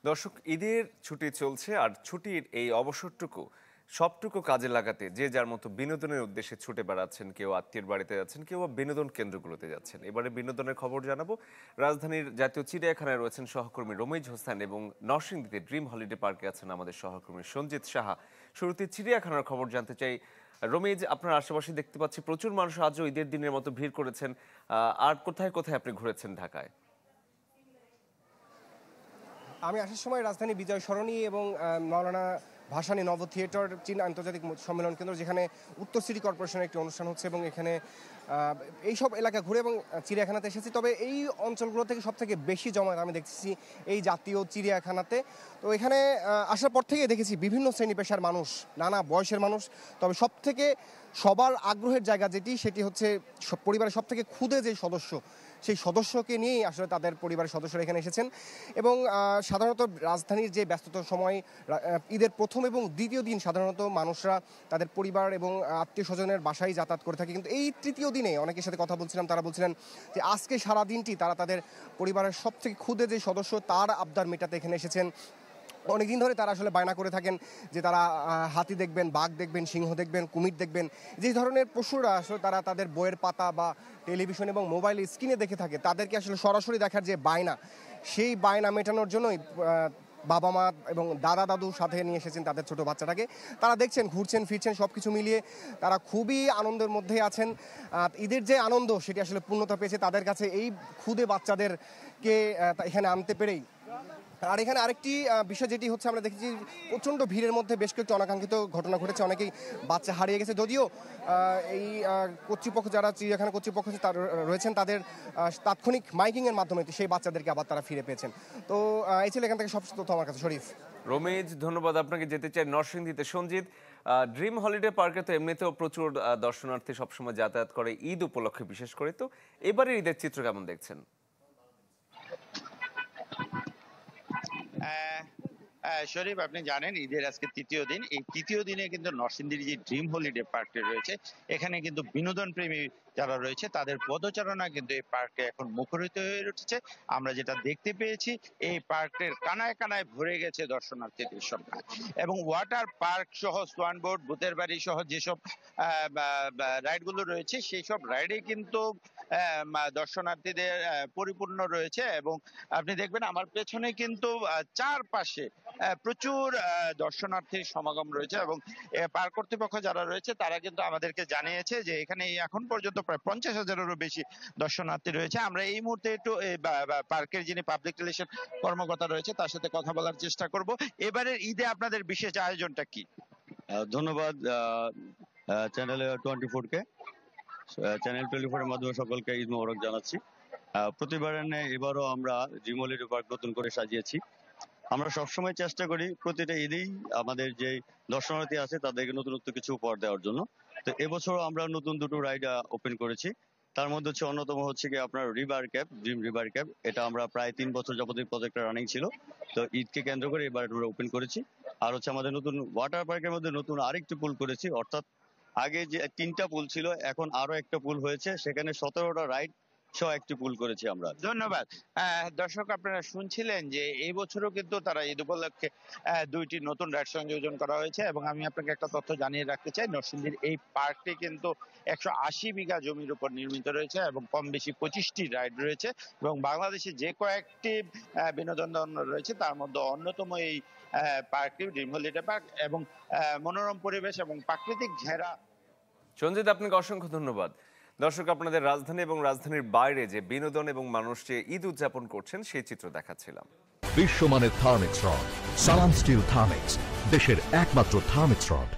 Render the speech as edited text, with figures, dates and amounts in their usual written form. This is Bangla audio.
দর্শক, ঈদের ছুটি চলছে আর ছুটির এই অবসরটুকু সবটুকু কাজে লাগাতে যে যার মতো বিনোদনের উদ্দেশ্যে ছুটে বেড়াচ্ছেন। কেউ আত্মীয়ের বাড়িতে যাচ্ছেন, কেউ বিনোদন কেন্দ্রগুলোতে যাচ্ছেন। এবারে বিনোদনের খবর জানাবো। রাজধানীর জাতীয় চিড়িয়াখানায় রয়েছেন সহকর্মী রমিজ হোসেন এবং নরসিংদীতে ড্রিম হলিডে পার্কে আছেন আমাদের সহকর্মী সঞ্জিত সাহা। শুরুতে চিড়িয়াখানার খবর জানতে চাই। রমিজ, আপনার আশেপাশে দেখতে পাচ্ছি প্রচুর মানুষ আজও ঈদের দিনের মতো ভিড় করেছেন। আর কোথায় কোথায় আপনি ঘুরেছেন ঢাকায়? আমি আসার সময় রাজধানী বিজয় সরণি এবং মাওলানা ভাসানী নব থিয়েটার চীন আন্তর্জাতিক সম্মেলন কেন্দ্র, যেখানে উত্তর সিটি কর্পোরেশনের একটি অনুষ্ঠান হচ্ছে, এবং এখানে এইসব এলাকা ঘুরে এবং চিড়িয়াখানাতে এসেছি। তবে এই অঞ্চলগুলো থেকে সবথেকে বেশি জমায়েত আমি দেখছি এই জাতীয় চিড়িয়াখানাতে। তো এখানে আসার পর থেকেই দেখেছি বিভিন্ন শ্রেণী পেশার মানুষ, নানা বয়সের মানুষ। তবে সবথেকে সবার আগ্রহের জায়গা সেটি হচ্ছে পরিবারের সবথেকে ক্ষুদে যে সদস্য, সেই সদস্যকে নিয়েই আসলে তাদের পরিবারের সদস্যরা এখানে এসেছেন। এবং সাধারণত রাজধানীর যে ব্যস্ততার সময় ঈদের প্রথম এবং দ্বিতীয় দিন সাধারণত মানুষরা তাদের পরিবার এবং আত্মীয় স্বজনের বাসায় যাতায়াত করে থাকে, কিন্তু এই তৃতীয় দিনে অনেকের সাথে কথা বলছিলাম, তারা বলছিলেন যে আজকে সারা দিনটি তারা তাদের পরিবারের সবথেকে ক্ষুদে যে সদস্য তার আবদার মেটাতে এখানে এসেছেন। অনেকদিন ধরে তারা আসলে বায়না করে থাকেন যে তারা হাতি দেখবেন, বাঘ দেখবেন, সিংহ দেখবেন, কুমির দেখবেন। যে ধরনের পশুরা আসলে তারা তাদের বইয়ের পাতা বা টেলিভিশন এবং মোবাইল স্ক্রিনে দেখে থাকে, তাদেরকে আসলে সরাসরি দেখার যে বায়না, সেই বায়না মেটানোর জন্যই বাবা মা এবং দাদা দাদু সাথে নিয়ে এসেছেন তাদের ছোট বাচ্চাটাকে। তারা দেখছেন, ঘুরছেন ফিরছেন, সব কিছু মিলিয়ে তারা খুবই আনন্দের মধ্যেই আছেন। ঈদের যে আনন্দ সেটি আসলে পূর্ণতা পেয়েছে তাদের কাছে এই ক্ষুদে বাচ্চাদেরকে এখানে আনতে পেরেই। আর এখানে আরেকটি বিষয় যেটি হচ্ছে, আমরা দেখেছি প্রচণ্ড ভিড়ের মধ্যে বেশ কয়েকটি অনাকাঙ্ক্ষিত ঘটনা ঘটেছে, অনেকেই বাচ্চা হারিয়ে গেছে। যদিও এই কর্তৃপক্ষ, যারা চিড়িয়াখানা কর্তৃপক্ষ রয়েছেন, তাদের তাৎক্ষণিক মাইকিংয়ের মাধ্যমে সেই বাচ্চাদেরকে আবার তারা ফিরে পেয়েছেন। তো এই ছিল এখান থেকে সব তথ্য আমার কাছে। শরীফ। রমিজ, ধন্যবাদ আপনাকে। যেতে চাই নরসিংদীতে। সঞ্জিত, ড্রিম হলিডে পার্কে তো এমনিতেও প্রচুর দর্শনার্থী সবসময় যাতায়াত করে ঈদ উপলক্ষে বিশেষ করে, তো এবারে ঈদের চিত্র কেমন দেখছেন? শরীফ, আপনি জানেন ঈদের আজকে তৃতীয় দিন। এই তৃতীয় দিনে কিন্তু নরসিংদীর যে ড্রিম হলিডে পার্কটি রয়েছে, এখানে কিন্তু বিনোদন প্রেমী যারা রয়েছে তাদের পদচারণা কিন্তু এই পার্কে এখন মুখরিত হয়ে উঠেছে। আমরা যেটা দেখতে পেয়েছি, এই পার্কের কানায় কানায় ভরে গেছে দর্শনার্থীদের সংখ্যা। এবং ওয়াটার পার্ক সহ সোয়ান বোর্ড, ভূতের বাড়ি সহ যেসব রাইডগুলো রয়েছে, সেই সব রাইডে কিন্তু দর্শনার্থীদের পরিপূর্ণ রয়েছে। এবং আপনি দেখবেন আমার পেছনে কিন্তু চারপাশে প্রচুর দর্শনার্থীর সমাগম রয়েছে। এবং পার্ক কর্তৃপক্ষ যারা রয়েছে তারা কিন্তু আমাদেরকে জানিয়েছে যে এখানে এখন পর্যন্ত প্রায় 50,000-এরও বেশি দর্শনার্থী রয়েছে। আমরা এই মুহূর্তে একটু পার্কের যিনি পাবলিক রিলেশন কর্মকর্তা রয়েছে তার সাথে কথা বলার চেষ্টা করব। এবারের ঈদে আপনাদের বিশেষ আয়োজনটা কি? ধন্যবাদ চ্যানেল 24-কে। চ্যানেল 24-এর মাধ্যমে সকলকে ঈদ মোবারক জানাচ্ছি। প্রতিবারের ন্যায় এবারও আমরা ড্রিম হলিডে পার্ক নতুন করে সাজিয়েছি। আমরা সবসময় চেষ্টা করি প্রতিটা ঈদেই আমাদের যে দর্শনার্থী আছে তাদেরকে নতুনত্ব কিছু উপহার দেওয়ার জন্য। তো এবছরও আমরা নতুন দুটো রাইড ওপেন করেছি। তার মধ্যে হচ্ছে অন্যতম হচ্ছে কি আপনার river cap, dream river cap. এটা আমরা প্রায় 3 বছর যাবত প্রজেক্টটা রানিং ছিল, তো ঈদকে কেন্দ্র করে এবার ওপেন করেছি। আর হচ্ছে আমাদের নতুন ওয়াটার পার্কের মধ্যে নতুন আরেকটি পুল করেছি, অর্থাৎ আগে যে 3টা পুল ছিল এখন আরো একটা পুল হয়েছে, সেখানে 17টা রাইড সহ একটি পুল করেছি আমরা। ধন্যবাদ। দর্শক, আপনারা শুনছিলেন যে এই বছরও কিন্তু তারা ঈদ উপলক্ষে 2টি নতুন রাইড সংযোজন করা হয়েছে। এবং আমি আপনাকে একটা তথ্য জানিয়ে রাখতে চাই, নরসিংদীর এই পার্কটি কিন্তু 180 বিঘা জমির উপর নির্মিত রয়েছে এবং কম বেশি 25টি রাইড রয়েছে। এবং বাংলাদেশে যে কয়েকটি বিনোদন রয়েছে তার মধ্যে অন্যতম এই পার্কটি ড্রিম হলিডে পার্ক। এবং মনোরম পরিবেশ এবং প্রাকৃতিক ঘেরা। সঞ্জিত, আপনাকে অসংখ্য ধন্যবাদ। দর্শক, আপনাদের রাজধানী এবং রাজধানীর বাইরে যে বিনোদন এবং মানুষ যে ঈদ উদযাপন করছেন সেই চিত্র দেখাচ্ছিলাম। বিশ্বমানের থার্মিক্স রড, সালাম স্টিল থার্মিক্স, দেশের একমাত্র থার্মিক্স রড।